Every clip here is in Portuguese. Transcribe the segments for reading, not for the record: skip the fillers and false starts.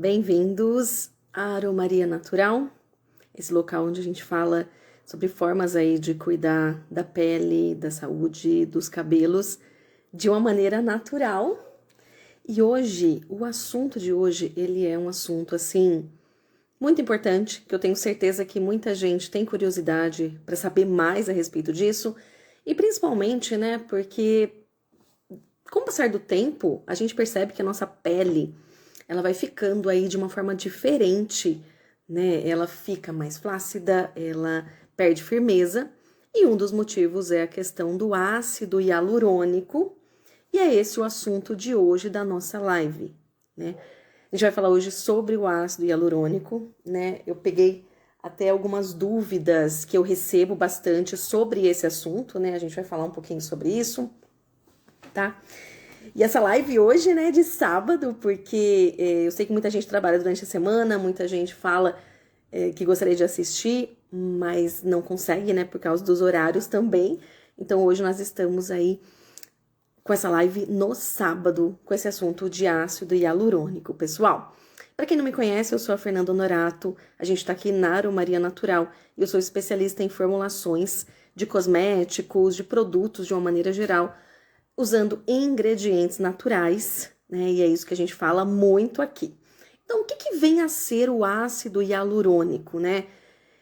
Bem-vindos à Aromaria Natural, esse local onde a gente fala sobre formas aí de cuidar da pele, da saúde, dos cabelos de uma maneira natural. E hoje, o assunto de hoje, ele é um assunto assim muito importante, que eu tenho certeza que muita gente tem curiosidade para saber mais a respeito disso, e principalmente, né, porque com o passar do tempo, a gente percebe que a nossa pele ela vai ficando aí de uma forma diferente, né? Ela fica mais flácida, ela perde firmeza, e um dos motivos é a questão do ácido hialurônico, e é esse o assunto de hoje da nossa live, né? A gente vai falar hoje sobre o ácido hialurônico, né? Eu peguei até algumas dúvidas que eu recebo bastante sobre esse assunto, né? A gente vai falar um pouquinho sobre isso, tá? E essa live hoje, né, é de sábado, porque eu sei que muita gente trabalha durante a semana, muita gente fala que gostaria de assistir, mas não consegue, né, por causa dos horários também. Então hoje nós estamos aí com essa live no sábado, com esse assunto de ácido hialurônico, pessoal. Para quem não me conhece, eu sou a Fernanda Honorato, a gente tá aqui na Aromaria Natural e eu sou especialista em formulações de cosméticos, de produtos de uma maneira geral, usando ingredientes naturais, né? E é isso que a gente fala muito aqui. Então, o que vem a ser o ácido hialurônico, né?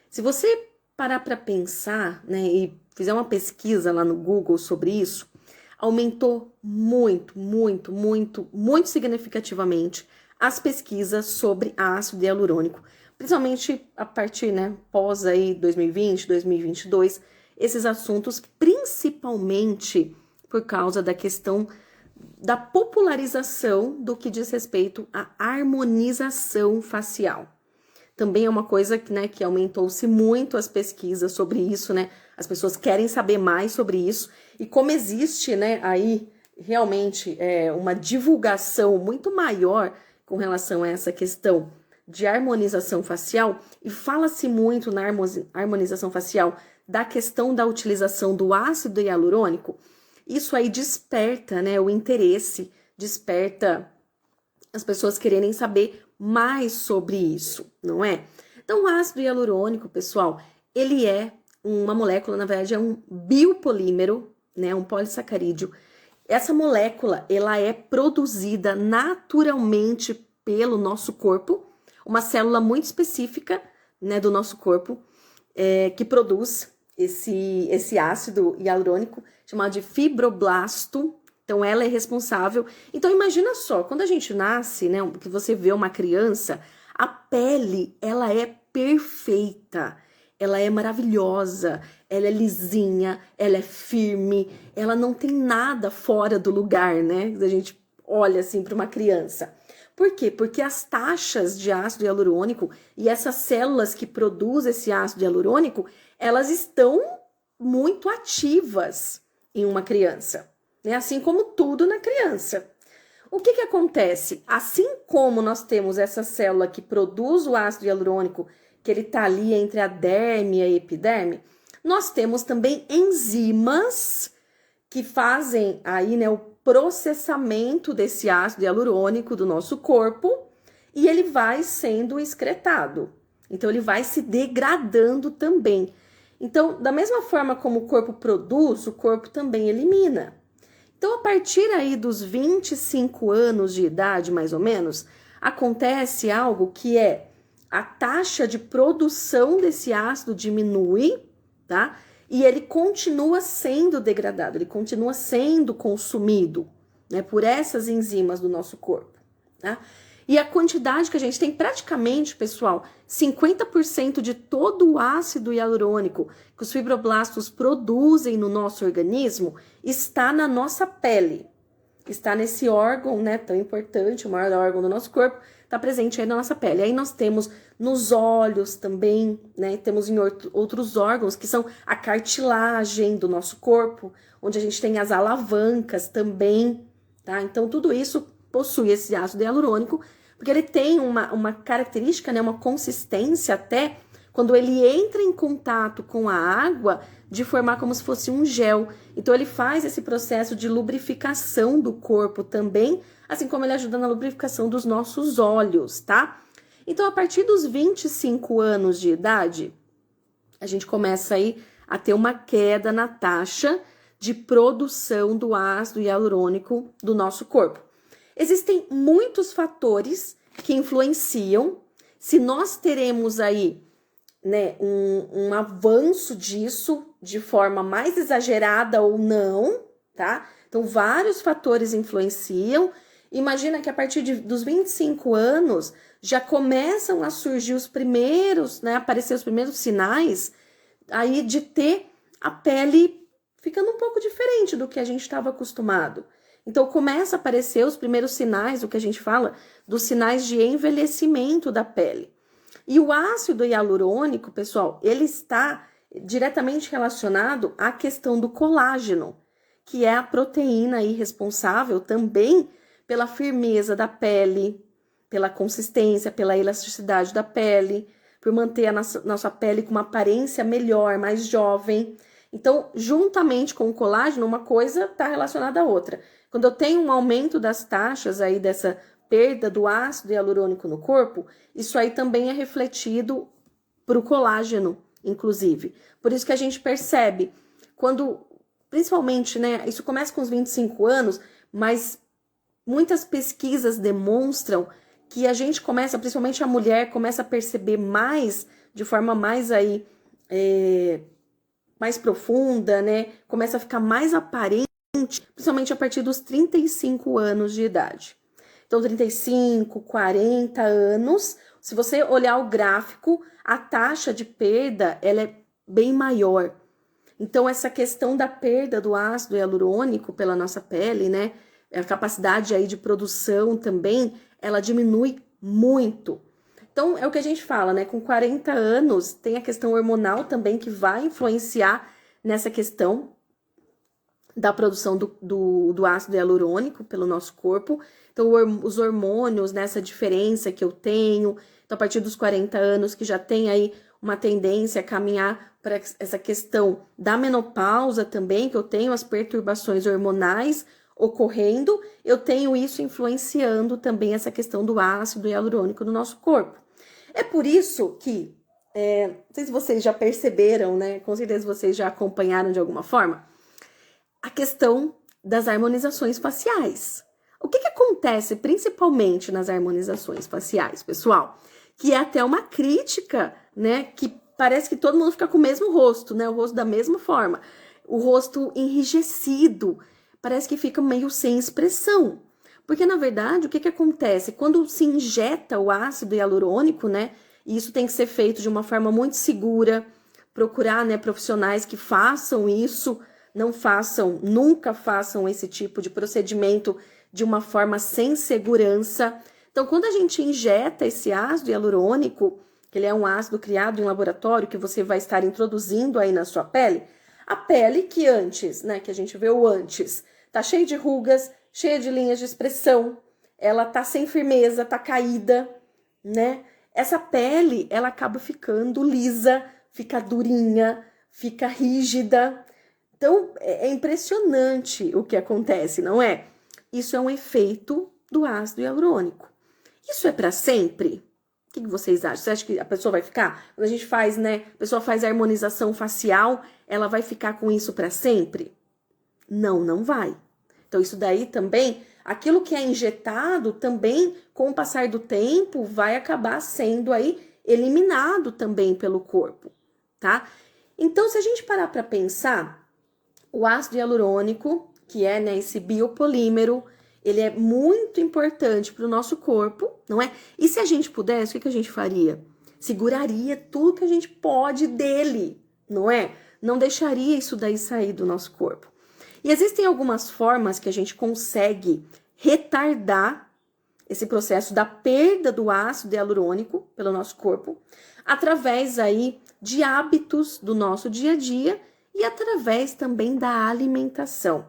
Se você parar para pensar, né, e fizer uma pesquisa lá no Google sobre isso, aumentou muito significativamente as pesquisas sobre ácido hialurônico, principalmente a partir, né, pós aí 2020, 2022, esses assuntos, principalmente por causa da questão da popularização do que diz respeito à harmonização facial. Também é uma coisa que, né, que aumentou-se muito as pesquisas sobre isso, né? As pessoas querem saber mais sobre isso. E como existe, né, aí realmente uma divulgação muito maior com relação a essa questão de harmonização facial, e fala-se muito na harmonização facial da questão da utilização do ácido hialurônico, isso aí desperta, né, o interesse, desperta as pessoas quererem saber mais sobre isso, não é? Então, o ácido hialurônico, pessoal, ele é uma molécula, na verdade, é um biopolímero, né, um polissacarídeo. Essa molécula, ela é produzida naturalmente pelo nosso corpo, uma célula muito específica, né, do nosso corpo, que produz esse ácido hialurônico, chamado de fibroblasto. Então, ela é responsável. Então, imagina só, quando a gente nasce, né, que você vê uma criança, a pele, ela é perfeita, ela é maravilhosa, ela é lisinha, ela é firme, ela não tem nada fora do lugar, né? A gente olha assim para uma criança. Por quê? Porque as taxas de ácido hialurônico e essas células que produzem esse ácido hialurônico, elas estão muito ativas em uma criança, né? Assim como tudo na criança. O que acontece? Assim como nós temos essa célula que produz o ácido hialurônico, que ele está ali entre a derme e a epiderme, nós temos também enzimas que fazem aí, né, o processamento desse ácido hialurônico do nosso corpo, e ele vai sendo excretado. Então, ele vai se degradando também. Então, da mesma forma como o corpo produz, o corpo também elimina. Então, a partir aí dos 25 anos de idade, mais ou menos, acontece algo que é a taxa de produção desse ácido diminui, tá? E ele continua sendo degradado, ele continua sendo consumido, né, por essas enzimas do nosso corpo, tá? E a quantidade que a gente tem, praticamente, pessoal, 50% de todo o ácido hialurônico que os fibroblastos produzem no nosso organismo está na nossa pele. Está nesse órgão, né, tão importante, o maior órgão do nosso corpo, está presente aí na nossa pele. Aí nós temos nos olhos também, né, temos em outros órgãos que são a cartilagem do nosso corpo, onde a gente tem as alavancas também, tá? Então tudo isso possui esse ácido hialurônico, porque ele tem uma característica, né, uma consistência até, quando ele entra em contato com a água, de formar como se fosse um gel. Então, ele faz esse processo de lubrificação do corpo também, assim como ele ajuda na lubrificação dos nossos olhos, tá? Então, a partir dos 25 anos de idade, a gente começa aí a ter uma queda na taxa de produção do ácido hialurônico do nosso corpo. Existem muitos fatores que influenciam se nós teremos aí, né, um avanço disso de forma mais exagerada ou não, tá? Então, vários fatores influenciam. Imagina que a partir dos 25 anos já começam a surgir os primeiros, né, aparecer os primeiros sinais aí de ter a pele ficando um pouco diferente do que a gente estava acostumado. Então, começa a aparecer os primeiros sinais, o que a gente fala, dos sinais de envelhecimento da pele. E o ácido hialurônico, pessoal, ele está diretamente relacionado à questão do colágeno, que é a proteína aí responsável também pela firmeza da pele, pela consistência, pela elasticidade da pele, por manter a nossa pele com uma aparência melhor, mais jovem. Então, juntamente com o colágeno, uma coisa está relacionada à outra. Quando eu tenho um aumento das taxas aí dessa perda do ácido hialurônico no corpo, isso aí também é refletido para o colágeno, inclusive. Por isso que a gente percebe, quando, principalmente, né, isso começa com os 25 anos, mas muitas pesquisas demonstram que a gente começa, principalmente a mulher, começa a perceber mais, de forma mais aí, mais profunda, né? Começa a ficar mais aparente, principalmente a partir dos 35 anos de idade. Então, 35, 40 anos, se você olhar o gráfico, a taxa de perda, ela é bem maior. Então, essa questão da perda do ácido hialurônico pela nossa pele, né? A capacidade aí de produção também, ela diminui muito. Então, é o que a gente fala, né? Com 40 anos, tem a questão hormonal também que vai influenciar nessa questão da produção do ácido hialurônico pelo nosso corpo. Então, os hormônios, nessa diferença que eu tenho, então, a partir dos 40 anos, que já tem aí uma tendência a caminhar para essa questão da menopausa também, que eu tenho as perturbações hormonais ocorrendo, eu tenho isso influenciando também essa questão do ácido hialurônico no nosso corpo. É por isso que, não sei se vocês já perceberam, né? Com certeza vocês já acompanharam de alguma forma, a questão das harmonizações faciais. O que acontece principalmente nas harmonizações faciais, pessoal? Que é até uma crítica, né? Que parece que todo mundo fica com o mesmo rosto, né? O rosto da mesma forma. O rosto enrijecido, parece que fica meio sem expressão. Porque, na verdade, o que acontece? Quando se injeta o ácido hialurônico, né? E isso tem que ser feito de uma forma muito segura, procurar, né, profissionais que façam isso, nunca façam esse tipo de procedimento de uma forma sem segurança. Então, quando a gente injeta esse ácido hialurônico, que ele é um ácido criado em laboratório, que você vai estar introduzindo aí na sua pele, a pele que antes, né, que a gente vê o antes, tá cheia de rugas, cheia de linhas de expressão, ela tá sem firmeza, tá caída, né? Essa pele, ela acaba ficando lisa, fica durinha, fica rígida. Então, é impressionante o que acontece, não é? Isso é um efeito do ácido hialurônico. Isso é para sempre? O que vocês acham? Você acha que a pessoa vai ficar? Quando a gente faz, né? A pessoa faz a harmonização facial, ela vai ficar com isso para sempre? Não, não vai. Então, isso daí também, aquilo que é injetado também, com o passar do tempo, vai acabar sendo aí eliminado também pelo corpo, tá? Então, se a gente parar para pensar, o ácido hialurônico, que é, né, esse biopolímero, ele é muito importante para o nosso corpo, não é? E se a gente pudesse, o que a gente faria? Seguraria tudo que a gente pode dele, não é? Não deixaria isso daí sair do nosso corpo. E existem algumas formas que a gente consegue retardar esse processo da perda do ácido hialurônico pelo nosso corpo, através aí de hábitos do nosso dia a dia e através também da alimentação.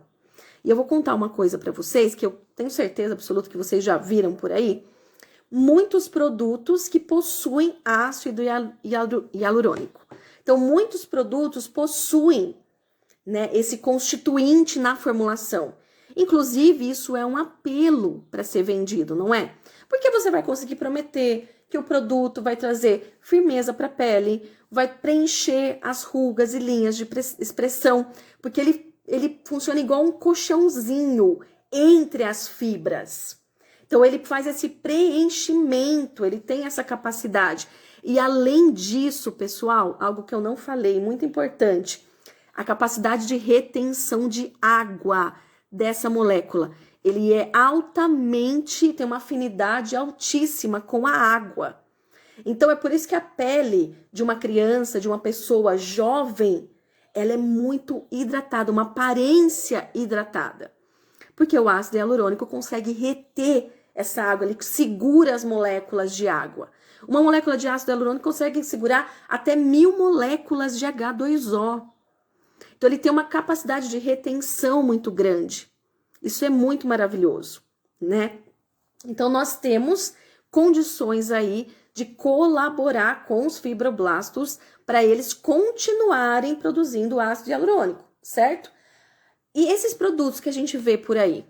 E eu vou contar uma coisa para vocês que eu tenho certeza absoluta que vocês já viram por aí. Muitos produtos que possuem ácido hialurônico. Então, muitos produtos possuem, né, esse constituinte na formulação. Inclusive, isso é um apelo para ser vendido, não é? Porque você vai conseguir prometer que o produto vai trazer firmeza para a pele, vai preencher as rugas e linhas de expressão, porque ele funciona igual um colchãozinho entre as fibras. Então, ele faz esse preenchimento, ele tem essa capacidade. E além disso, pessoal, algo que eu não falei, muito importante, a capacidade de retenção de água dessa molécula. Ele é altamente, tem uma afinidade altíssima com a água. Então, é por isso que a pele de uma criança, de uma pessoa jovem, ela é muito hidratada, uma aparência hidratada. Porque o ácido hialurônico consegue reter essa água, ele segura as moléculas de água. Uma molécula de ácido hialurônico consegue segurar até 1000 moléculas de H2O. Então, ele tem uma capacidade de retenção muito grande. Isso é muito maravilhoso, né? Então, nós temos condições aí de colaborar com os fibroblastos para eles continuarem produzindo ácido hialurônico, certo? E esses produtos que a gente vê por aí,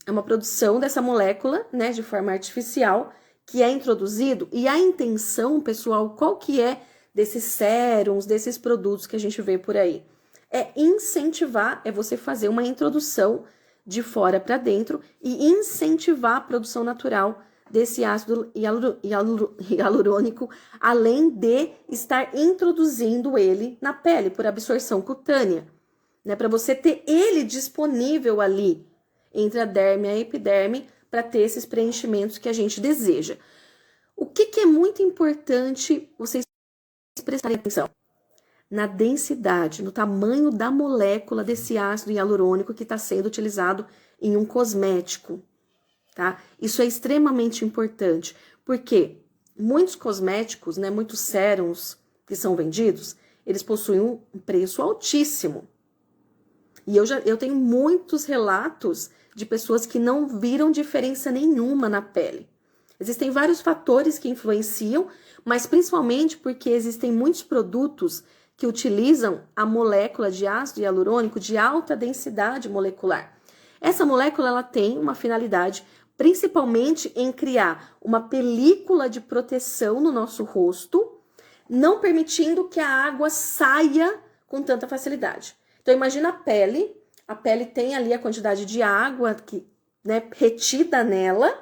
é uma produção dessa molécula, né, de forma artificial, que é introduzido, e a intenção, pessoal, qual que é desses sérums, desses produtos que a gente vê por aí? É incentivar, é você fazer uma introdução de fora para dentro e incentivar a produção natural desse ácido hialurônico, além de estar introduzindo ele na pele por absorção cutânea, né, para você ter ele disponível ali entre a derme e a epiderme para ter esses preenchimentos que a gente deseja. O que é muito importante vocês prestarem atenção? Na densidade, no tamanho da molécula desse ácido hialurônico que está sendo utilizado em um cosmético, tá? Isso é extremamente importante, porque muitos cosméticos, né, muitos sérums que são vendidos, eles possuem um preço altíssimo. E eu tenho muitos relatos de pessoas que não viram diferença nenhuma na pele. Existem vários fatores que influenciam, mas principalmente porque existem muitos produtos que utilizam a molécula de ácido hialurônico de alta densidade molecular. Essa molécula ela tem uma finalidade principalmente em criar uma película de proteção no nosso rosto, não permitindo que a água saia com tanta facilidade. Então, imagina a pele tem ali a quantidade de água que, né, retida nela.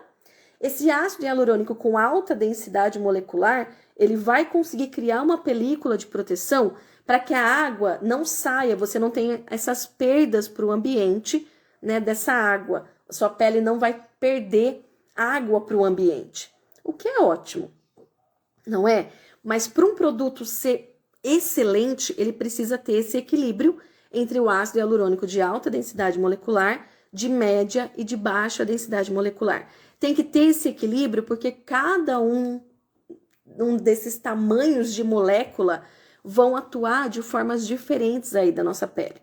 Esse ácido hialurônico com alta densidade molecular, ele vai conseguir criar uma película de proteção para que a água não saia, você não tenha essas perdas para o ambiente, né, dessa água. A sua pele não vai perder água para o ambiente, o que é ótimo, não é? Mas para um produto ser excelente, ele precisa ter esse equilíbrio entre o ácido hialurônico de alta densidade molecular, de média e de baixa densidade molecular. Tem que ter esse equilíbrio porque cada um desses tamanhos de molécula vão atuar de formas diferentes aí da nossa pele.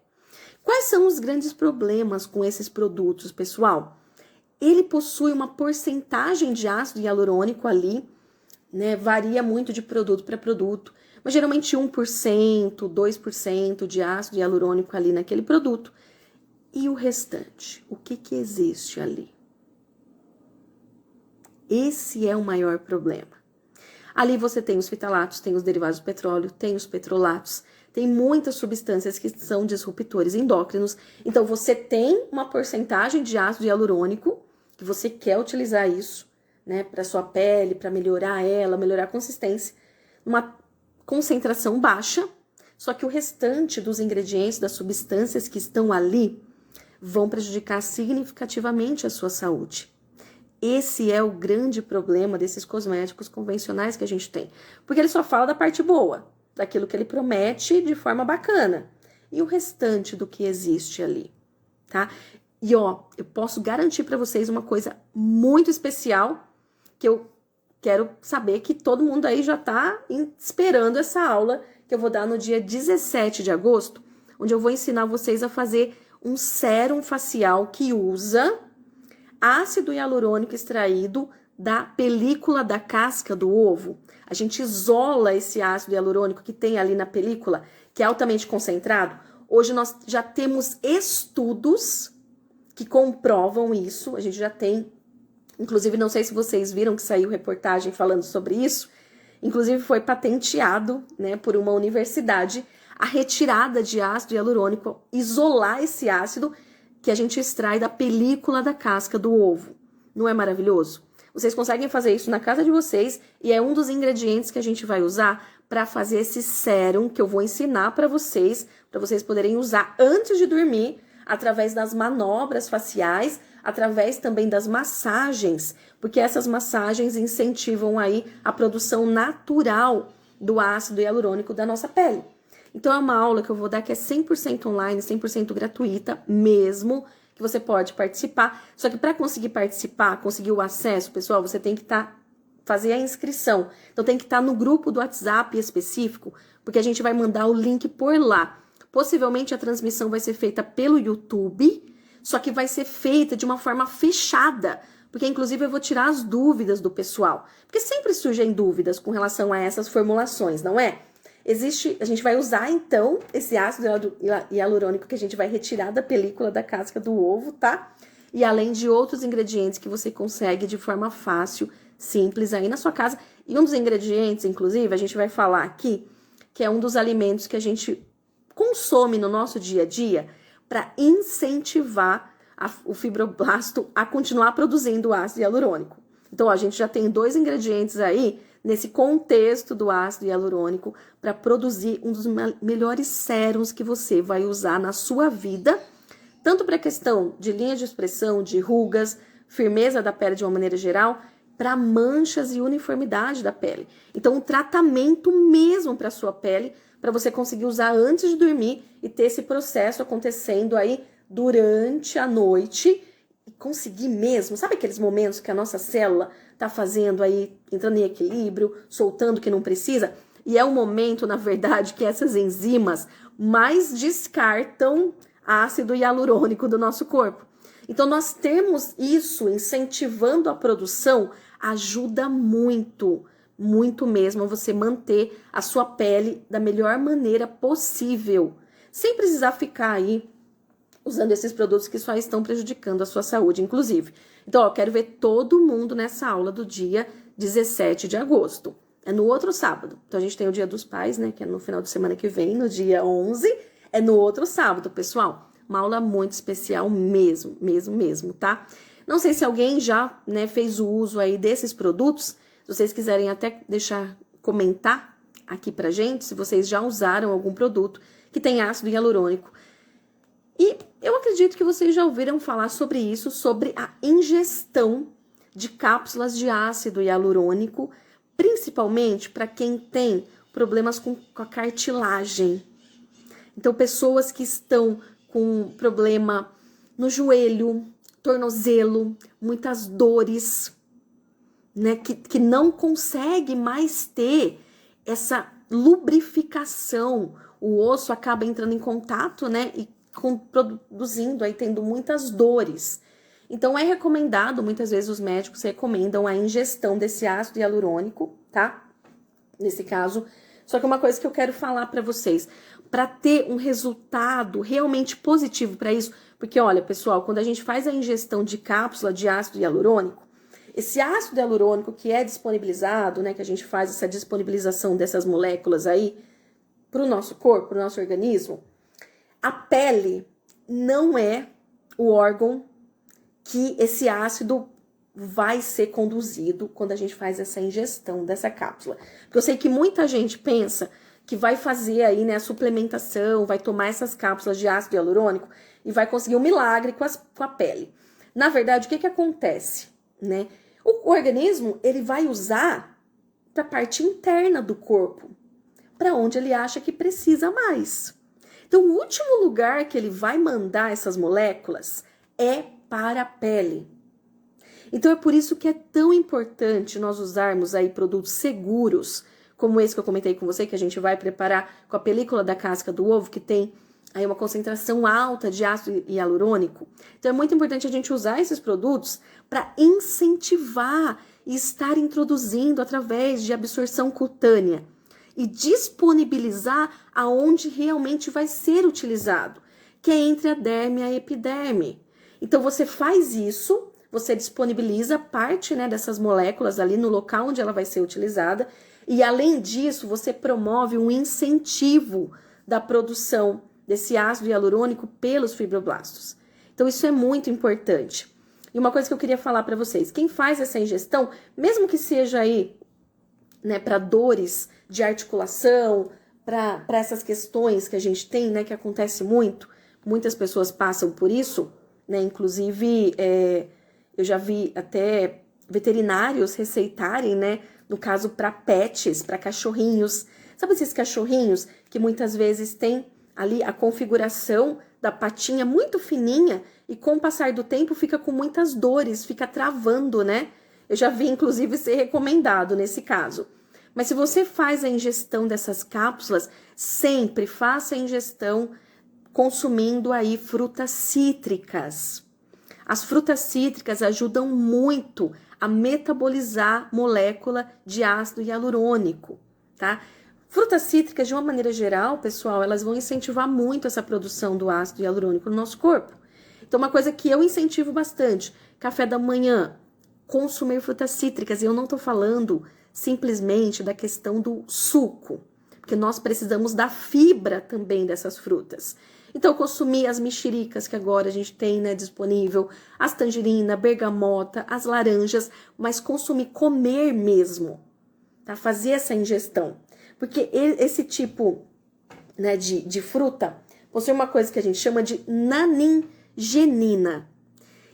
Quais são os grandes problemas com esses produtos, pessoal? Ele possui uma porcentagem de ácido hialurônico ali, né? Varia muito de produto para produto, mas geralmente 1%, 2% de ácido hialurônico ali naquele produto. E o restante? O que existe ali? Esse é o maior problema. Ali você tem os fitalatos, tem os derivados do petróleo, tem os petrolatos, tem muitas substâncias que são disruptores endócrinos. Então, você tem uma porcentagem de ácido hialurônico, que você quer utilizar isso, né, para sua pele, para melhorar ela, melhorar a consistência, uma concentração baixa, só que o restante dos ingredientes, das substâncias que estão ali, vão prejudicar significativamente a sua saúde. Esse é o grande problema desses cosméticos convencionais que a gente tem. Porque ele só fala da parte boa, daquilo que ele promete de forma bacana. E o restante do que existe ali, tá? E ó, eu posso garantir para vocês uma coisa muito especial, que eu quero saber que todo mundo aí já tá esperando essa aula, que eu vou dar no dia 17 de agosto, onde eu vou ensinar vocês a fazer um sérum facial que usa ácido hialurônico extraído da película da casca do ovo. A gente isola esse ácido hialurônico que tem ali na película, que é altamente concentrado. Hoje nós já temos estudos que comprovam isso. A gente já tem, inclusive, não sei se vocês viram que saiu reportagem falando sobre isso, inclusive foi patenteado, né, por uma universidade, a retirada de ácido hialurônico, isolar esse ácido que a gente extrai da película da casca do ovo. Não é maravilhoso? Vocês conseguem fazer isso na casa de vocês e é um dos ingredientes que a gente vai usar para fazer esse sérum que eu vou ensinar para vocês poderem usar antes de dormir, através das manobras faciais, através também das massagens, porque essas massagens incentivam aí a produção natural do ácido hialurônico da nossa pele. Então, é uma aula que eu vou dar que é 100% online, 100% gratuita mesmo, que você pode participar. Só que para conseguir participar, conseguir o acesso, pessoal, você tem que fazer a inscrição. Então, tem que estar no grupo do WhatsApp específico, porque a gente vai mandar o link por lá. Possivelmente, a transmissão vai ser feita pelo YouTube, só que vai ser feita de uma forma fechada, porque, inclusive, eu vou tirar as dúvidas do pessoal. Porque sempre surgem dúvidas com relação a essas formulações, não é? A gente vai usar, então, esse ácido hialurônico que a gente vai retirar da película da casca do ovo, tá? E além de outros ingredientes que você consegue de forma fácil, simples aí na sua casa. E um dos ingredientes, inclusive, a gente vai falar aqui, que é um dos alimentos que a gente consome no nosso dia a dia para incentivar o fibroblasto a continuar produzindo ácido hialurônico. Então, ó, a gente já tem 2 ingredientes aí nesse contexto do ácido hialurônico para produzir um dos melhores sérums que você vai usar na sua vida, tanto para a questão de linha de expressão, de rugas, firmeza da pele de uma maneira geral, para manchas e uniformidade da pele. Então, um tratamento mesmo para a sua pele, para você conseguir usar antes de dormir e ter esse processo acontecendo aí durante a noite e conseguir mesmo, sabe aqueles momentos que a nossa célula tá fazendo aí, entrando em equilíbrio, soltando o que não precisa? E é o momento, na verdade, que essas enzimas mais descartam ácido hialurônico do nosso corpo. Então, nós temos isso incentivando a produção, ajuda muito, muito mesmo a você manter a sua pele da melhor maneira possível, sem precisar ficar aí usando esses produtos que só estão prejudicando a sua saúde, inclusive. Então, ó, quero ver todo mundo nessa aula do dia 17 de agosto. É no outro sábado. Então, a gente tem o Dia dos Pais, né, que é no final de semana que vem, no dia 11. É no outro sábado, pessoal. Uma aula muito especial mesmo, mesmo, tá? Não sei se alguém já, né, fez o uso aí desses produtos. Se vocês quiserem até comentar aqui pra gente, se vocês já usaram algum produto que tem ácido hialurônico. E eu acredito que vocês já ouviram falar sobre isso, sobre a ingestão de cápsulas de ácido hialurônico, principalmente para quem tem problemas com a cartilagem. Então, pessoas que estão com problema no joelho, tornozelo, muitas dores, né, que não consegue mais ter essa lubrificação. O osso acaba entrando em contato, né, e produzindo, aí tendo muitas dores. Então, é recomendado, muitas vezes os médicos recomendam a ingestão desse ácido hialurônico, tá? Nesse caso, só que uma coisa que eu quero falar para vocês, para ter um resultado realmente positivo para isso, porque olha, pessoal, quando a gente faz a ingestão de cápsula de ácido hialurônico, esse ácido hialurônico que é disponibilizado, né, que a gente faz essa disponibilização dessas moléculas aí para o nosso corpo, para o nosso organismo, a pele não é o órgão que esse ácido vai ser conduzido quando a gente faz essa ingestão dessa cápsula. Porque eu sei que muita gente pensa que vai fazer aí, né, a suplementação, vai tomar essas cápsulas de ácido hialurônico e vai conseguir um milagre com a pele. Na verdade, o que acontece, né? O organismo, ele vai usar para a parte interna do corpo, para onde ele acha que precisa mais. Então, o último lugar que ele vai mandar essas moléculas é para a pele. Então, é por isso que é tão importante nós usarmos aí produtos seguros, como esse que eu comentei com você, que a gente vai preparar com a película da casca do ovo, que tem aí uma concentração alta de ácido hialurônico. Então, é muito importante a gente usar esses produtos para incentivar e estar introduzindo através de absorção cutânea e disponibilizar aonde realmente vai ser utilizado, que é entre a derme e a epiderme. Então, você faz isso, você disponibiliza parte, né, dessas moléculas ali no local onde ela vai ser utilizada. E, além disso, você promove um incentivo da produção desse ácido hialurônico pelos fibroblastos. Então, isso é muito importante. E uma coisa que eu queria falar para vocês, quem faz essa ingestão, mesmo que seja aí, né, para dores de articulação, para essas questões que a gente tem, né, que acontece muito, muitas pessoas passam por isso, né, inclusive eu já vi até veterinários receitarem, né, no caso para pets, para cachorrinhos. Sabe esses cachorrinhos que muitas vezes tem ali a configuração da patinha muito fininha e com o passar do tempo fica com muitas dores, fica travando, né? Eu já vi, inclusive, ser recomendado nesse caso. Mas se você faz a ingestão dessas cápsulas, sempre faça a ingestão consumindo aí frutas cítricas. As frutas cítricas ajudam muito a metabolizar molécula de ácido hialurônico, tá? Frutas cítricas, de uma maneira geral, pessoal, elas vão incentivar muito essa produção do ácido hialurônico no nosso corpo. Então, uma coisa que eu incentivo bastante, café da manhã, consumir frutas cítricas. E eu não tô falando simplesmente da questão do suco, porque nós precisamos da fibra também dessas frutas. Então, consumir as mexericas que agora a gente tem, né, disponível, as tangerina, bergamota, as laranjas, mas consumir, comer mesmo, tá? Fazer essa ingestão. Porque esse tipo, né, de fruta possui uma coisa que a gente chama de naningenina.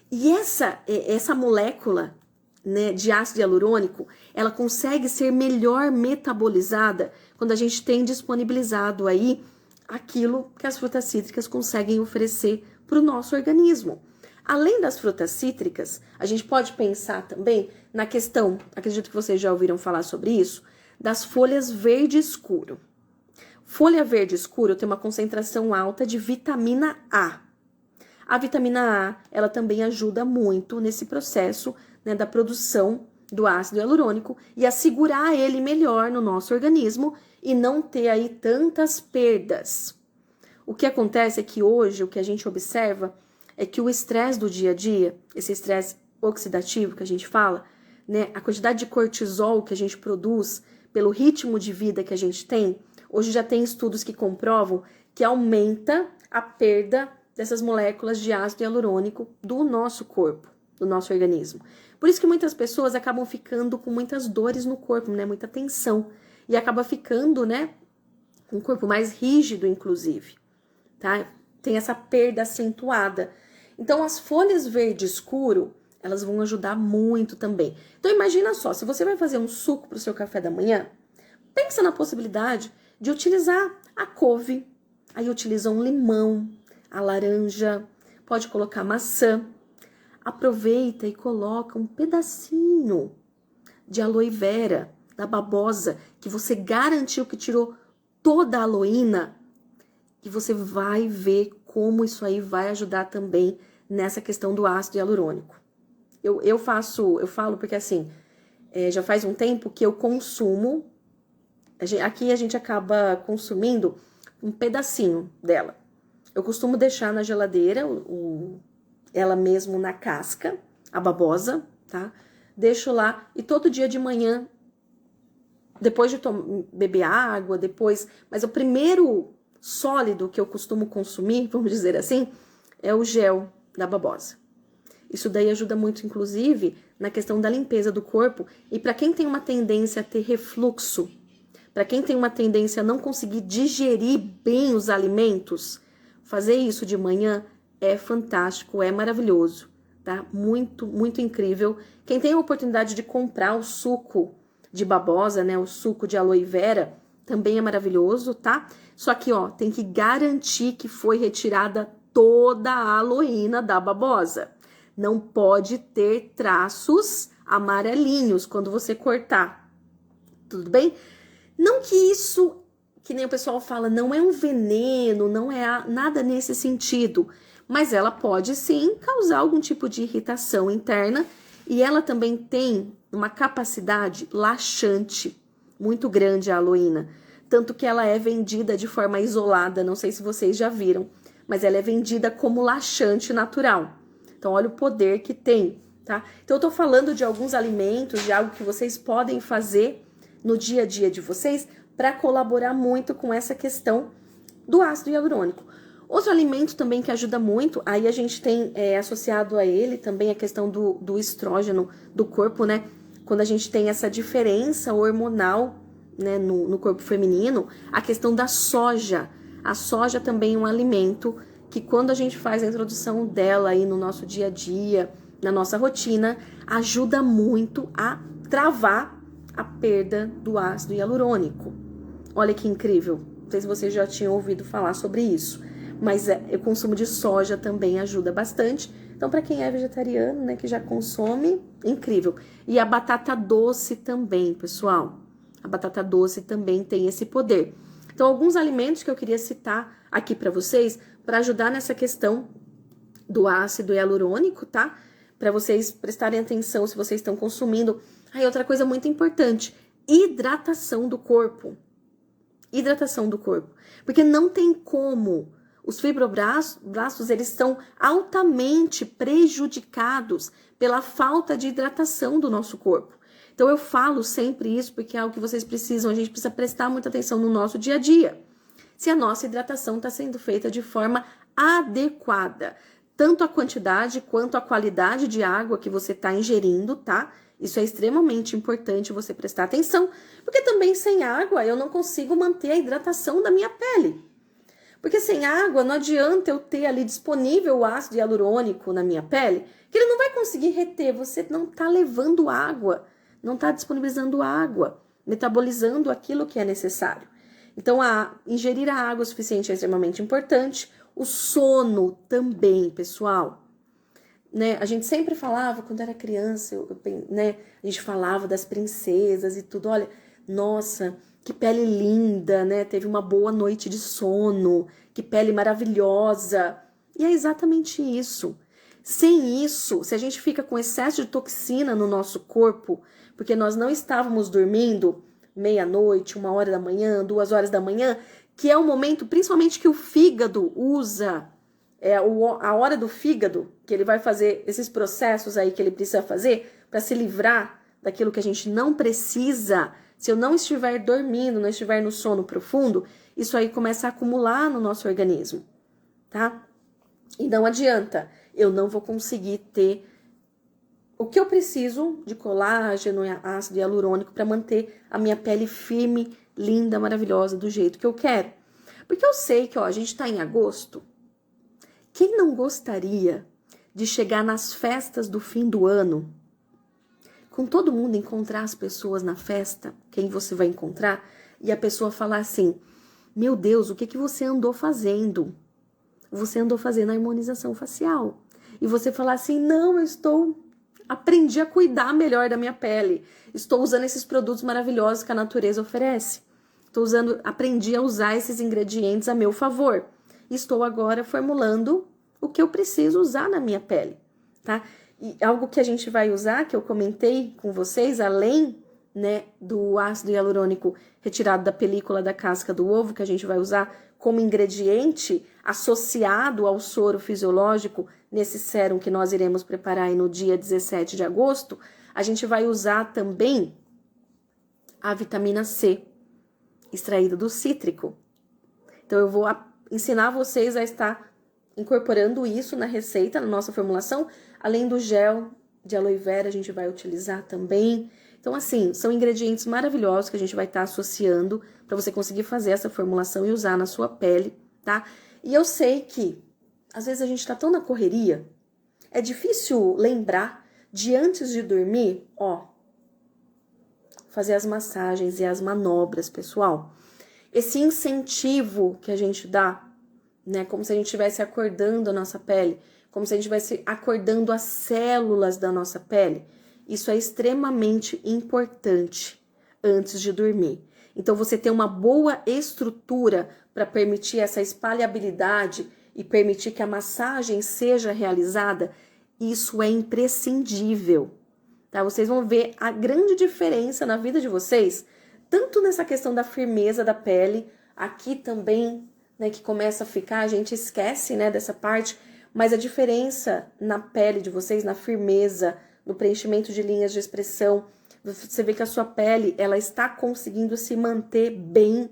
E essa molécula, né, de ácido hialurônico, ela consegue ser melhor metabolizada quando a gente tem disponibilizado aí aquilo que as frutas cítricas conseguem oferecer para o nosso organismo. Além das frutas cítricas, a gente pode pensar também na questão, acredito que vocês já ouviram falar sobre isso, das folhas verde escuro. Folha verde escuro tem uma concentração alta de vitamina A. A vitamina A, ela também ajuda muito nesse processo, né, da produção do ácido hialurônico e a segurar ele melhor no nosso organismo e não ter aí tantas perdas. O que acontece é que hoje, o que a gente observa é que o estresse do dia a dia, esse estresse oxidativo que a gente fala, né, a quantidade de cortisol que a gente produz pelo ritmo de vida que a gente tem, hoje já tem estudos que comprovam que aumenta a perda dessas moléculas de ácido hialurônico do nosso corpo, do nosso organismo. Por isso que muitas pessoas acabam ficando com muitas dores no corpo, né, muita tensão, e acaba ficando, né, com o corpo mais rígido, inclusive, tá? Tem essa perda acentuada. Então, as folhas verde escuro, elas vão ajudar muito também. Então, imagina só, se você vai fazer um suco para o seu café da manhã, pensa na possibilidade de utilizar a couve, aí utiliza um limão, a laranja, pode colocar maçã. Aproveita e coloca um pedacinho de aloe vera, da babosa, que você garantiu que tirou toda a aloína, e você vai ver como isso aí vai ajudar também nessa questão do ácido hialurônico. Eu falo porque assim, já faz um tempo que eu consumo, aqui a gente acaba consumindo um pedacinho dela. Eu costumo deixar na geladeira ela mesmo na casca, a babosa, tá? Deixo lá e todo dia de manhã, depois de beber água, mas o primeiro sólido que eu costumo consumir, vamos dizer assim, é o gel da babosa. Isso daí ajuda muito, inclusive, na questão da limpeza do corpo. E para quem tem uma tendência a ter refluxo, para quem tem uma tendência a não conseguir digerir bem os alimentos, fazer isso de manhã é fantástico, é maravilhoso, tá? Muito, muito incrível. Quem tem a oportunidade de comprar o suco de babosa, né, o suco de aloe vera, também é maravilhoso, tá? Só que, ó, tem que garantir que foi retirada toda a aloína da babosa. Não pode ter traços amarelinhos quando você cortar. Tudo bem? Não que isso, que nem o pessoal fala, não é um veneno, não é nada nesse sentido. Mas ela pode sim causar algum tipo de irritação interna e ela também tem uma capacidade laxante muito grande, a aloína. Tanto que ela é vendida de forma isolada, não sei se vocês já viram, mas ela é vendida como laxante natural. Então, olha o poder que tem, tá? Então, eu tô falando de alguns alimentos, de algo que vocês podem fazer no dia a dia de vocês para colaborar muito com essa questão do ácido hialurônico. Outro alimento também que ajuda muito, aí a gente tem associado a ele também a questão do estrógeno do corpo, né? Quando a gente tem essa diferença hormonal, né, no corpo feminino, a questão da soja. A soja também é um alimento que quando a gente faz a introdução dela aí no nosso dia a dia, na nossa rotina, ajuda muito a travar a perda do ácido hialurônico. Olha que incrível. Não sei se vocês já tinham ouvido falar sobre isso, mas o consumo de soja também ajuda bastante. Então, para quem é vegetariano, né, que já consome, incrível. E a batata doce também, pessoal. A batata doce também tem esse poder. Então, alguns alimentos que eu queria citar aqui para vocês, para ajudar nessa questão do ácido hialurônico, tá? Para vocês prestarem atenção se vocês estão consumindo. Aí, outra coisa muito importante, hidratação do corpo. Hidratação do corpo. Porque não tem como. Os fibroblastos, eles são altamente prejudicados pela falta de hidratação do nosso corpo. Então, eu falo sempre isso porque é algo que vocês precisam, a gente precisa prestar muita atenção no nosso dia a dia. Se a nossa hidratação está sendo feita de forma adequada, tanto a quantidade quanto a qualidade de água que você está ingerindo, tá? Isso é extremamente importante você prestar atenção, porque também sem água eu não consigo manter a hidratação da minha pele. Porque sem água não adianta eu ter ali disponível o ácido hialurônico na minha pele, que ele não vai conseguir reter, você não está levando água, não está disponibilizando água, metabolizando aquilo que é necessário. Então, ingerir a água suficiente é extremamente importante. O sono também, pessoal. Né? A gente sempre falava, quando era criança, né? A gente falava das princesas e tudo. Olha, nossa, que pele linda, né? Teve uma boa noite de sono, que pele maravilhosa. E é exatamente isso. Sem isso, se a gente fica com excesso de toxina no nosso corpo, porque nós não estávamos dormindo meia-noite, 1h da manhã, 2h da manhã, que é o momento, principalmente, que o fígado usa, a hora do fígado, que ele vai fazer esses processos aí que ele precisa fazer para se livrar daquilo que a gente não precisa. Se eu não estiver dormindo, não estiver no sono profundo, isso aí começa a acumular no nosso organismo, tá? E não adianta, eu não vou conseguir ter o que eu preciso de colágeno e ácido hialurônico para manter a minha pele firme, linda, maravilhosa, do jeito que eu quero. Porque eu sei que, ó, a gente está em agosto. Quem não gostaria de chegar nas festas do fim do ano, com todo mundo, encontrar as pessoas na festa, quem você vai encontrar, e a pessoa falar assim, meu Deus, o que você andou fazendo? Você andou fazendo a harmonização facial. E você falar assim, não, aprendi a cuidar melhor da minha pele. Estou usando esses produtos maravilhosos que a natureza oferece. Aprendi a usar esses ingredientes a meu favor. Estou agora formulando o que eu preciso usar na minha pele, tá? E algo que a gente vai usar, que eu comentei com vocês, além, né, do ácido hialurônico retirado da película da casca do ovo, que a gente vai usar como ingrediente associado ao soro fisiológico nesse sérum que nós iremos preparar aí no dia 17 de agosto, a gente vai usar também a vitamina C, extraída do cítrico. Então, eu vou ensinar vocês a estar incorporando isso na receita, na nossa formulação, além do gel de aloe vera, a gente vai utilizar também. Então, assim, são ingredientes maravilhosos que a gente vai estar associando para você conseguir fazer essa formulação e usar na sua pele, tá? E eu sei que, às vezes, a gente tá tão na correria, é difícil lembrar de antes de dormir, ó, fazer as massagens e as manobras, pessoal. Esse incentivo que a gente dá, né, como se a gente estivesse acordando a nossa pele, como se a gente estivesse acordando as células da nossa pele, isso é extremamente importante antes de dormir. Então, você ter uma boa estrutura para permitir essa espalhabilidade e permitir que a massagem seja realizada, isso é imprescindível, tá? Vocês vão ver a grande diferença na vida de vocês, tanto nessa questão da firmeza da pele, aqui também, né, que começa a ficar, a gente esquece, né, dessa parte, mas a diferença na pele de vocês, na firmeza, no preenchimento de linhas de expressão, você vê que a sua pele, ela está conseguindo se manter bem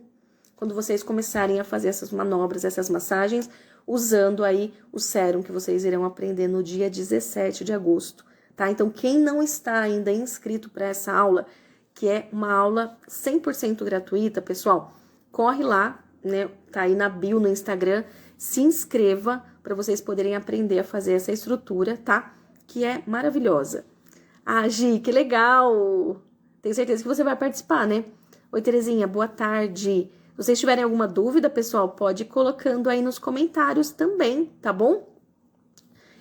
quando vocês começarem a fazer essas manobras, essas massagens, usando aí o sérum que vocês irão aprender no dia 17 de agosto, tá? Então, quem não está ainda inscrito para essa aula, que é uma aula 100% gratuita, pessoal, corre lá, né? Tá aí na bio no Instagram, se inscreva para vocês poderem aprender a fazer essa estrutura, tá? Que é maravilhosa. Ah, Gi, que legal! Tenho certeza que você vai participar, né? Oi, Terezinha, boa tarde. Se vocês tiverem alguma dúvida, pessoal, pode ir colocando aí nos comentários também, tá bom?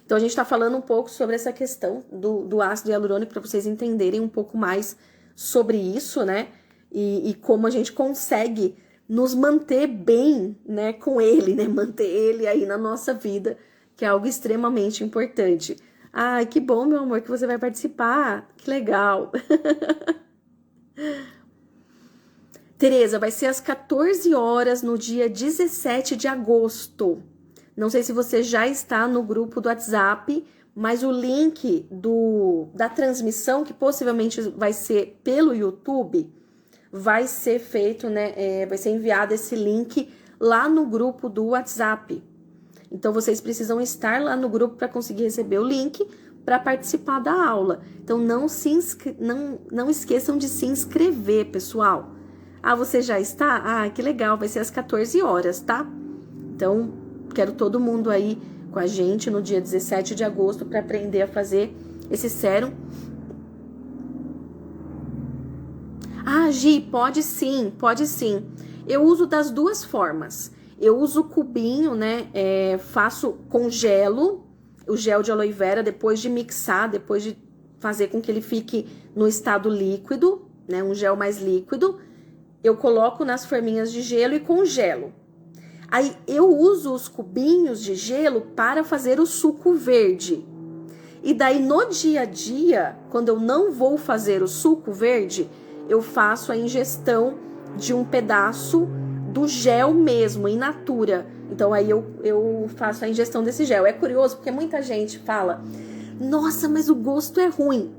Então, a gente tá falando um pouco sobre essa questão do ácido hialurônico para vocês entenderem um pouco mais sobre isso, né? E como a gente consegue nos manter bem, né, com ele, né? Manter ele aí na nossa vida, que é algo extremamente importante. Ai, que bom, meu amor, que você vai participar. Que legal. Tereza, vai ser às 14 horas no dia 17 de agosto. Não sei se você já está no grupo do WhatsApp, mas o link da transmissão, que possivelmente vai ser pelo YouTube, vai ser feito, né? Vai ser enviado esse link lá no grupo do WhatsApp. Então, vocês precisam estar lá no grupo para conseguir receber o link para participar da aula. Então, não esqueçam de se inscrever, pessoal. Ah, você já está? Ah, que legal, vai ser às 14 horas, tá? Então, quero todo mundo aí com a gente no dia 17 de agosto para aprender a fazer esse sérum. Ah, Gi, pode sim, pode sim. Eu uso das duas formas. Eu uso o cubinho, né? Congelo o gel de aloe vera depois de mixar, depois de fazer com que ele fique no estado líquido, né? Um gel mais líquido. Eu coloco nas forminhas de gelo e congelo. Aí eu uso os cubinhos de gelo para fazer o suco verde. E daí no dia a dia, quando eu não vou fazer o suco verde, eu faço a ingestão de um pedaço do gel mesmo, in natura. Então aí eu faço a ingestão desse gel. É curioso porque muita gente fala, nossa, mas o gosto é ruim.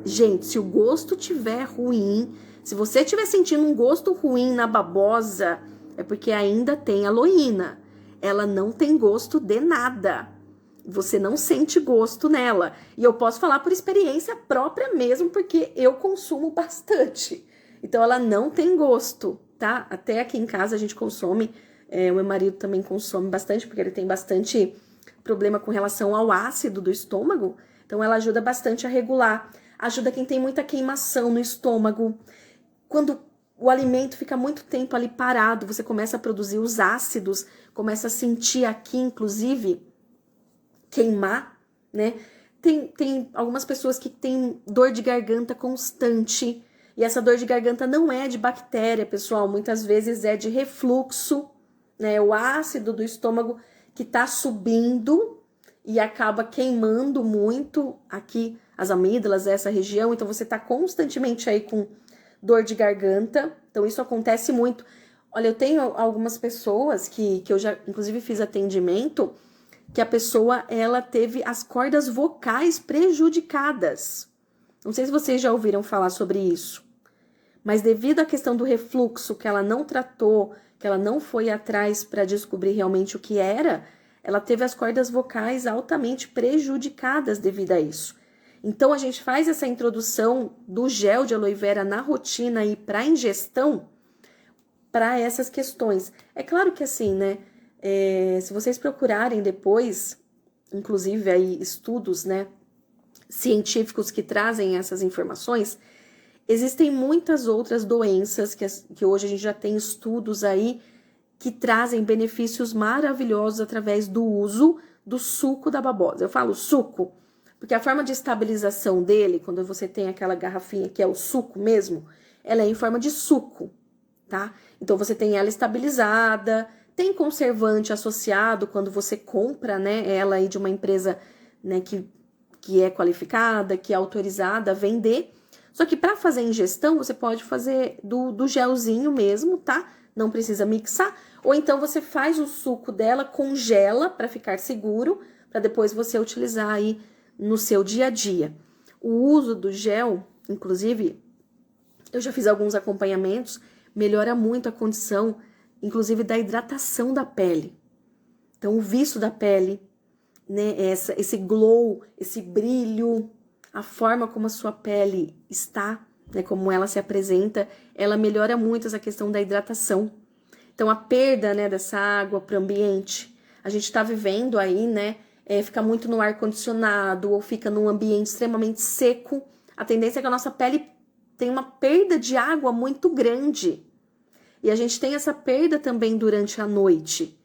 Gente, se o gosto tiver ruim, se você estiver sentindo um gosto ruim na babosa, é porque ainda tem aloína. Ela não tem gosto de nada. Você não sente gosto nela. E eu posso falar por experiência própria mesmo, porque eu consumo bastante. Então, ela não tem gosto, tá? Até aqui em casa a gente consome. O meu marido também consome bastante, porque ele tem bastante problema com relação ao ácido do estômago. Então, ela ajuda bastante a regular. Ajuda quem tem muita queimação no estômago. Quando o alimento fica muito tempo ali parado, você começa a produzir os ácidos, começa a sentir aqui, inclusive, queimar, né? Tem algumas pessoas que têm dor de garganta constante, e essa dor de garganta não é de bactéria, pessoal, muitas vezes é de refluxo, né? O ácido do estômago que tá subindo e acaba queimando muito aqui as amígdalas, essa região, então você tá constantemente aí com dor de garganta, então isso acontece muito. Olha, eu tenho algumas pessoas que eu já, inclusive, fiz atendimento, que a pessoa, ela teve as cordas vocais prejudicadas. Não sei se vocês já ouviram falar sobre isso, mas devido à questão do refluxo, que ela não tratou, que ela não foi atrás para descobrir realmente o que era, ela teve as cordas vocais altamente prejudicadas devido a isso. Então, a gente faz essa introdução do gel de aloe vera na rotina e para ingestão para essas questões. É claro que assim, né? Se vocês procurarem depois, inclusive aí estudos, né, científicos que trazem essas informações, existem muitas outras doenças que hoje a gente já tem estudos aí que trazem benefícios maravilhosos através do uso do suco da babosa. Eu falo suco porque a forma de estabilização dele, quando você tem aquela garrafinha que é o suco mesmo, ela é em forma de suco, tá? Então, você tem ela estabilizada, tem conservante associado quando você compra, né, ela aí de uma empresa, né, que é qualificada, que é autorizada a vender. Só que para fazer ingestão, você pode fazer do gelzinho mesmo, tá? Não precisa mixar. Ou então, você faz o suco dela, congela para ficar seguro, para depois você utilizar aí no seu dia a dia. O uso do gel, inclusive, eu já fiz alguns acompanhamentos, melhora muito a condição, inclusive da hidratação da pele. Então, o viço da pele, né, esse glow, esse brilho, a forma como a sua pele está, né, como ela se apresenta, ela melhora muito essa questão da hidratação. Então, a perda, né, dessa água para o ambiente, a gente está vivendo aí, né, fica muito no ar-condicionado ou fica num ambiente extremamente seco, a tendência é que a nossa pele tem uma perda de água muito grande. E a gente tem essa perda também durante a noite,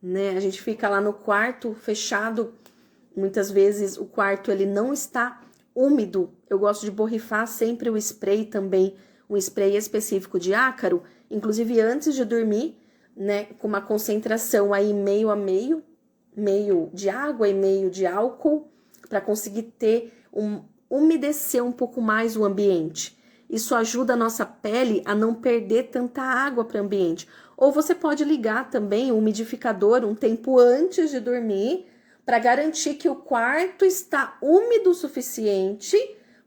né? A gente fica lá no quarto fechado, muitas vezes o quarto ele não está úmido. Eu gosto de borrifar sempre o spray também, um spray específico de ácaro, inclusive antes de dormir, né, com uma concentração aí meio a meio, meio de água e meio de álcool, para conseguir umedecer um pouco mais o ambiente. Isso ajuda a nossa pele a não perder tanta água para o ambiente. Ou você pode ligar também o umidificador um tempo antes de dormir, para garantir que o quarto está úmido o suficiente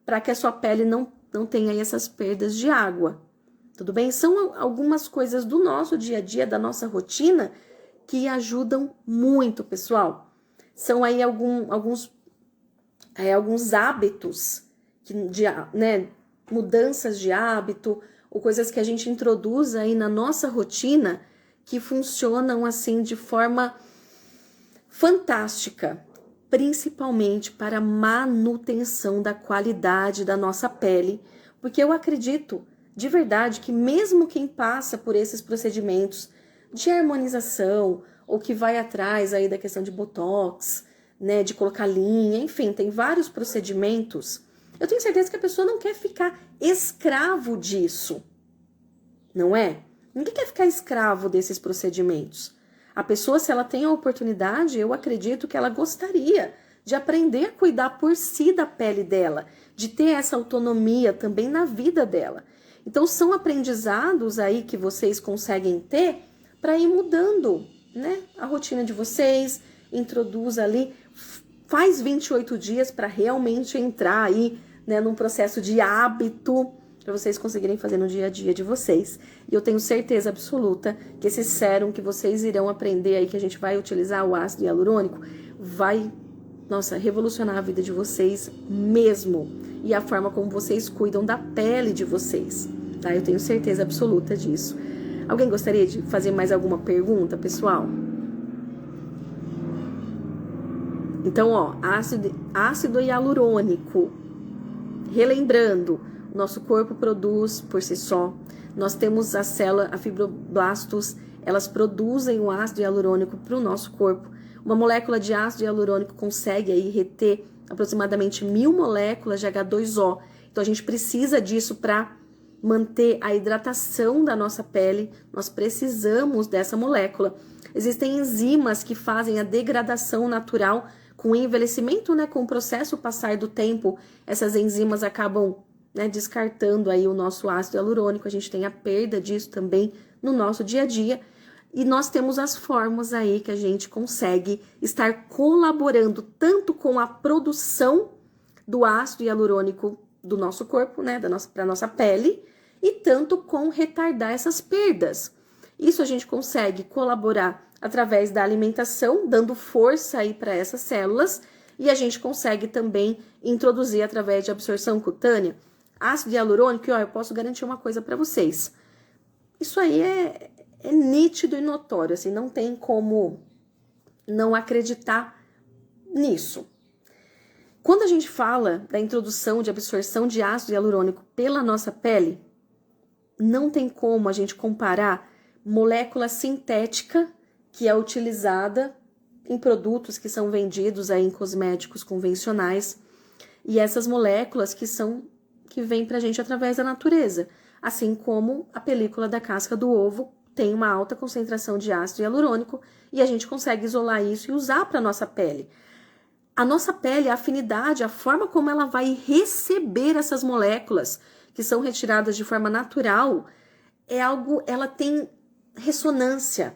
para que a sua pele não tenha aí essas perdas de água. Tudo bem? São algumas coisas do nosso dia a dia, da nossa rotina, que ajudam muito, pessoal. São aí alguns hábitos, né, mudanças de hábito, ou coisas que a gente introduz aí na nossa rotina, que funcionam assim de forma fantástica, principalmente para a manutenção da qualidade da nossa pele, porque eu acredito de verdade que mesmo quem passa por esses procedimentos de harmonização, ou que vai atrás aí da questão de botox, né, de colocar linha, enfim, tem vários procedimentos, eu tenho certeza que a pessoa não quer ficar escravo disso, não é? Ninguém quer ficar escravo desses procedimentos. A pessoa, se ela tem a oportunidade, eu acredito que ela gostaria de aprender a cuidar por si da pele dela, de ter essa autonomia também na vida dela. Então, são aprendizados aí que vocês conseguem ter para ir mudando, né, a rotina de vocês, introduz ali, faz 28 dias para realmente entrar aí, né, num processo de hábito, para vocês conseguirem fazer no dia a dia de vocês. E eu tenho certeza absoluta que esse sérum que vocês irão aprender aí, que a gente vai utilizar, o ácido hialurônico, vai, nossa, revolucionar a vida de vocês mesmo. E a forma como vocês cuidam da pele de vocês, tá? Eu tenho certeza absoluta disso. Alguém gostaria de fazer mais alguma pergunta, pessoal? Então, ó, ácido hialurônico. Relembrando, nosso corpo produz por si só. Nós temos a célula, a fibroblastos, elas produzem o ácido hialurônico para o nosso corpo. Uma molécula de ácido hialurônico consegue aí reter aproximadamente 1000 moléculas de H2O. Então, a gente precisa disso para manter a hidratação da nossa pele. Nós precisamos dessa molécula. Existem enzimas que fazem a degradação natural com o envelhecimento, né, com o processo passar do tempo. Essas enzimas acabam, né, descartando aí o nosso ácido hialurônico. A gente tem a perda disso também no nosso dia a dia. E nós temos as formas aí que a gente consegue estar colaborando tanto com a produção do ácido hialurônico do nosso corpo, né, para a nossa pele, e tanto com retardar essas perdas. Isso a gente consegue colaborar através da alimentação, dando força aí para essas células, e a gente consegue também introduzir através de absorção cutânea ácido hialurônico. E ó, eu posso garantir uma coisa para vocês. Isso aí é nítido e notório, assim, não tem como não acreditar nisso. Quando a gente fala da introdução de absorção de ácido hialurônico pela nossa pele, não tem como a gente comparar molécula sintética que é utilizada em produtos que são vendidos aí em cosméticos convencionais, e essas moléculas que vêm pra gente através da natureza, assim como a película da casca do ovo tem uma alta concentração de ácido hialurônico, e a gente consegue isolar isso e usar para nossa pele. A nossa pele, a afinidade, a forma como ela vai receber essas moléculas que são retiradas de forma natural, é algo, ela tem ressonância,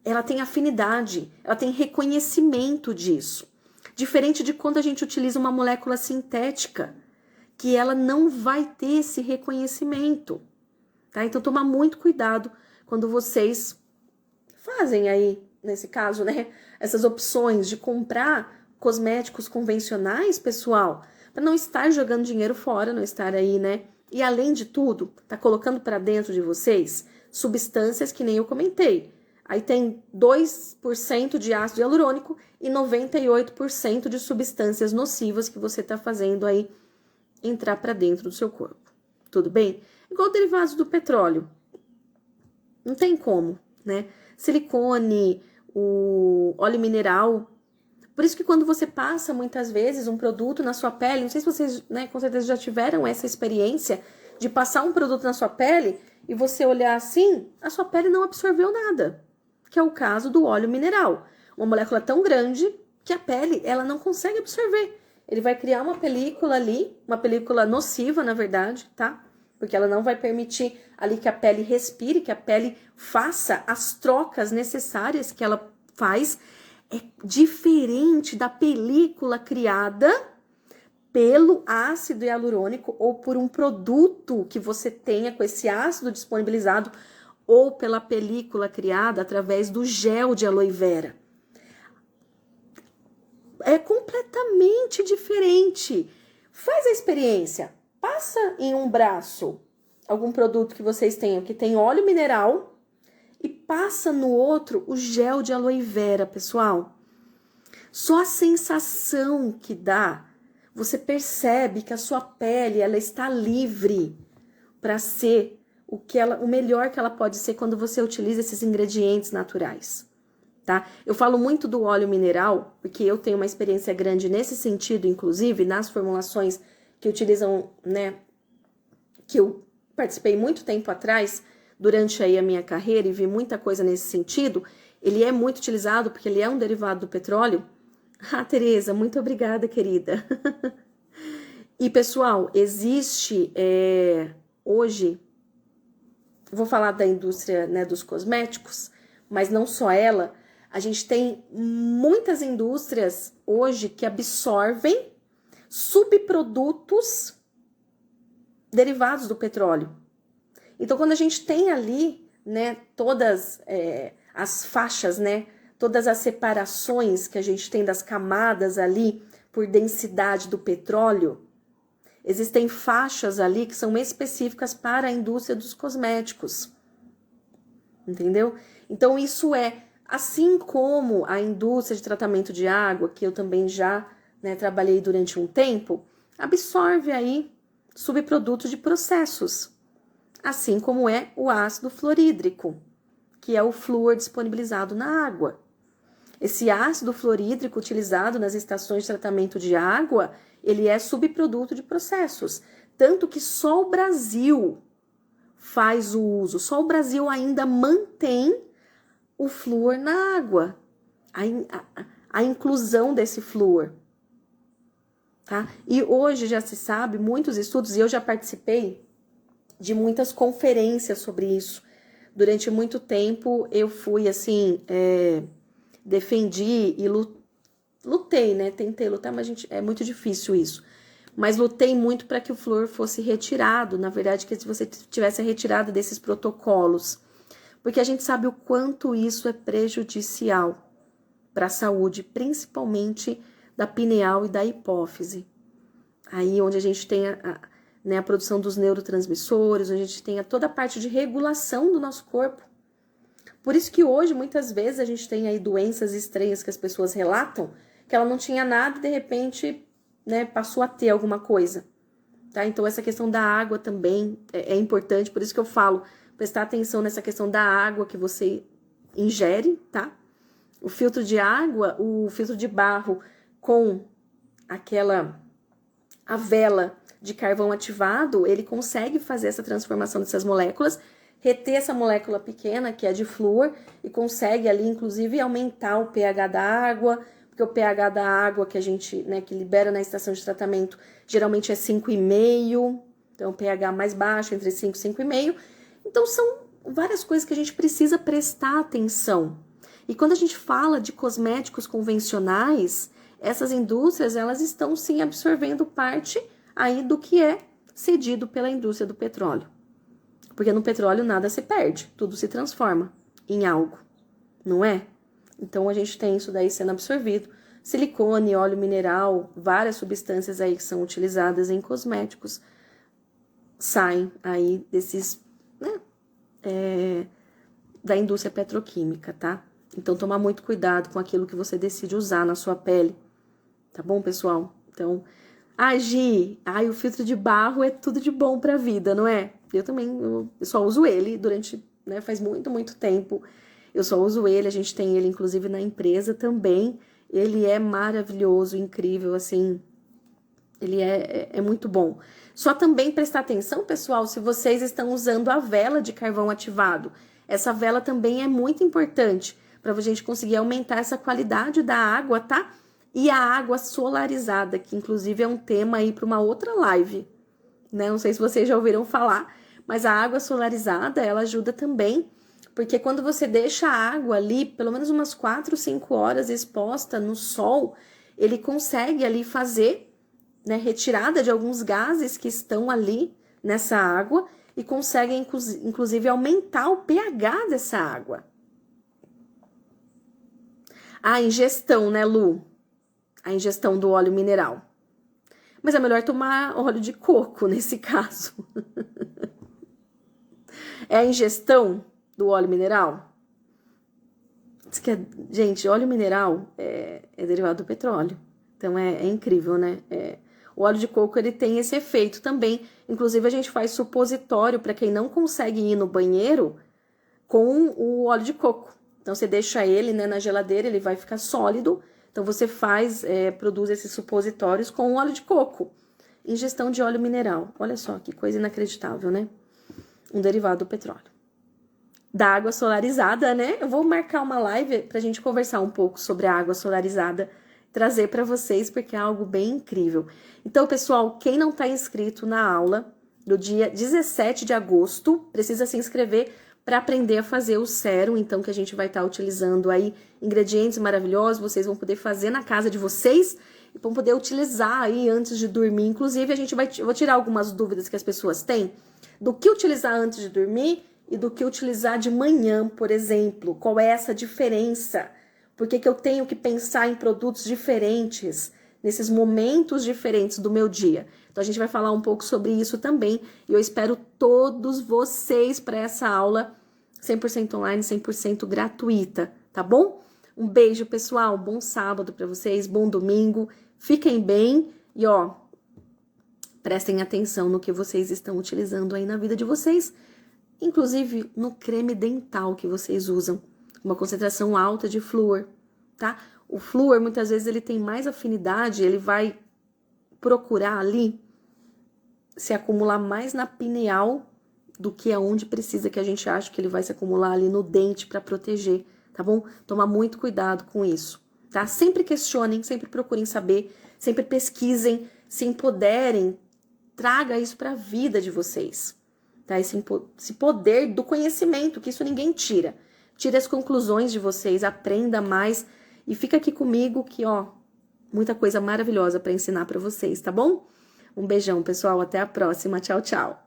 ela tem afinidade, ela tem reconhecimento disso. Diferente de quando a gente utiliza uma molécula sintética, que ela não vai ter esse reconhecimento, tá? Então, tomar muito cuidado quando vocês fazem aí, nesse caso, né, essas opções de comprar cosméticos convencionais, pessoal, para não estar jogando dinheiro fora, não estar aí, né? E além de tudo, tá colocando para dentro de vocês substâncias que nem eu comentei. Aí tem 2% de ácido hialurônico e 98% de substâncias nocivas que você tá fazendo aí entrar para dentro do seu corpo. Tudo bem? Igual derivados do petróleo. Não tem como, né? Silicone, o óleo mineral. Por isso que quando você passa muitas vezes um produto na sua pele, não sei se vocês, né, com certeza já tiveram essa experiência de passar um produto na sua pele e você olhar assim, a sua pele não absorveu nada, que é o caso do óleo mineral. Uma molécula tão grande que a pele, ela não consegue absorver. Ele vai criar uma película ali, uma película nociva, na verdade, tá? Porque ela não vai permitir ali que a pele respire, que a pele faça as trocas necessárias que ela faz. É diferente da película criada pelo ácido hialurônico ou por um produto que você tenha com esse ácido disponibilizado ou pela película criada através do gel de aloe vera. É completamente diferente. Faz a experiência. Passa em um braço algum produto que vocês tenham que tem óleo mineral e passa no outro o gel de aloe vera, pessoal. Só a sensação que dá, você percebe que a sua pele ela está livre para ser o melhor que ela pode ser quando você utiliza esses ingredientes naturais. Tá? Eu falo muito do óleo mineral, porque eu tenho uma experiência grande nesse sentido, inclusive nas formulações que utilizam, né, que eu participei muito tempo atrás, durante aí a minha carreira, e vi muita coisa nesse sentido. Ele é muito utilizado porque ele é um derivado do petróleo. Ah, Tereza, muito obrigada, querida. E, pessoal, existe hoje, vou falar da indústria, né, dos cosméticos, mas não só ela. A gente tem muitas indústrias hoje que absorvem subprodutos derivados do petróleo. Então, quando a gente tem ali, né, todas as faixas, né, todas as separações que a gente tem das camadas ali por densidade do petróleo, existem faixas ali que são específicas para a indústria dos cosméticos. Entendeu? Então, isso assim como a indústria de tratamento de água, que eu também já, né, trabalhei durante um tempo, absorve aí subprodutos de processos, assim como é o ácido fluorídrico, que é o flúor disponibilizado na água. Esse ácido fluorídrico utilizado nas estações de tratamento de água, ele é subproduto de processos, tanto que só o Brasil faz o uso, só o Brasil ainda mantém o flúor na água, a inclusão desse flúor. Tá? E hoje já se sabe, muitos estudos, e eu já participei de muitas conferências sobre isso. Durante muito tempo eu fui assim, defendi e lutei, né? Tentei lutar, mas é muito difícil isso. Mas lutei muito para que o flúor fosse retirado, na verdade, que se você tivesse a retirada desses protocolos. Porque a gente sabe o quanto isso é prejudicial para a saúde, principalmente da pineal e da hipófise. Aí onde a gente tem a produção dos neurotransmissores, onde a gente tem toda a parte de regulação do nosso corpo. Por isso que hoje, muitas vezes, a gente tem aí doenças estranhas que as pessoas relatam, que ela não tinha nada e de repente, né, passou a ter alguma coisa. Tá? Então essa questão da água também é importante, por isso que eu falo, prestar atenção nessa questão da água que você ingere, tá? O filtro de água, o filtro de barro com a vela de carvão ativado, ele consegue fazer essa transformação dessas moléculas, reter essa molécula pequena, que é de flúor, e consegue ali, inclusive, aumentar o pH da água, porque o pH da água que a gente, né, que libera na estação de tratamento, geralmente é 5,5, então o pH mais baixo, entre 5 e 5,5. Então, são várias coisas que a gente precisa prestar atenção. E quando a gente fala de cosméticos convencionais, essas indústrias, elas estão sim absorvendo parte aí do que é cedido pela indústria do petróleo. Porque no petróleo nada se perde, tudo se transforma em algo, não é? Então, a gente tem isso daí sendo absorvido. Silicone, óleo mineral, várias substâncias aí que são utilizadas em cosméticos saem aí desses, né, da indústria petroquímica, tá? Então, tomar muito cuidado com aquilo que você decide usar na sua pele, tá bom, pessoal? Então, Gi, o filtro de barro é tudo de bom pra vida, não é? Eu também, eu só uso ele durante, né, faz muito, muito tempo. Eu só uso ele, a gente tem ele, inclusive, na empresa também. Ele é maravilhoso, incrível, assim, ele é muito bom. Só também prestar atenção, pessoal, se vocês estão usando a vela de carvão ativado. Essa vela também é muito importante para a gente conseguir aumentar essa qualidade da água, tá? E a água solarizada, que inclusive é um tema aí para uma outra live, né? Não sei se vocês já ouviram falar, mas a água solarizada, ela ajuda também, porque quando você deixa a água ali, pelo menos umas 4, 5 horas exposta no sol, ele consegue ali fazer, né, retirada de alguns gases que estão ali nessa água e consegue, inclusive, aumentar o pH dessa água. A ingestão, né, Lu? A ingestão do óleo mineral. Mas é melhor tomar óleo de coco nesse caso. É a ingestão do óleo mineral? Diz que gente, óleo mineral é derivado do petróleo. Então é incrível, né? O óleo de coco, ele tem esse efeito também. Inclusive, a gente faz supositório para quem não consegue ir no banheiro com o óleo de coco. Então, você deixa ele, né, na geladeira, ele vai ficar sólido. Então, você produz esses supositórios com o óleo de coco. Ingestão de óleo mineral. Olha só, que coisa inacreditável, né? Um derivado do petróleo. Da água solarizada, né? Eu vou marcar uma live pra gente conversar um pouco sobre a água solarizada, trazer para vocês, porque é algo bem incrível. Então, pessoal, quem não está inscrito na aula do dia 17 de agosto, precisa se inscrever para aprender a fazer o sérum, então, que a gente vai estar utilizando aí ingredientes maravilhosos, vocês vão poder fazer na casa de vocês e vão poder utilizar aí antes de dormir. Inclusive, eu vou tirar algumas dúvidas que as pessoas têm do que utilizar antes de dormir e do que utilizar de manhã, por exemplo. Qual é essa diferença? Por que eu tenho que pensar em produtos diferentes, nesses momentos diferentes do meu dia? Então, a gente vai falar um pouco sobre isso também. E eu espero todos vocês para essa aula 100% online, 100% gratuita, tá bom? Um beijo, pessoal. Bom sábado para vocês, bom domingo. Fiquem bem e, prestem atenção no que vocês estão utilizando aí na vida de vocês. Inclusive no creme dental que vocês usam. Uma concentração alta de flúor, tá? O flúor, muitas vezes, ele tem mais afinidade, ele vai procurar ali se acumular mais na pineal do que aonde precisa, que a gente acha que ele vai se acumular ali no dente para proteger, tá bom? Tomar muito cuidado com isso, tá? Sempre questionem, sempre procurem saber, sempre pesquisem, se empoderem, traga isso para a vida de vocês, tá? Esse poder do conhecimento, que isso ninguém tira. Tire as conclusões de vocês, aprenda mais e fica aqui comigo que, muita coisa maravilhosa para ensinar para vocês, tá bom? Um beijão, pessoal, até a próxima. Tchau, tchau.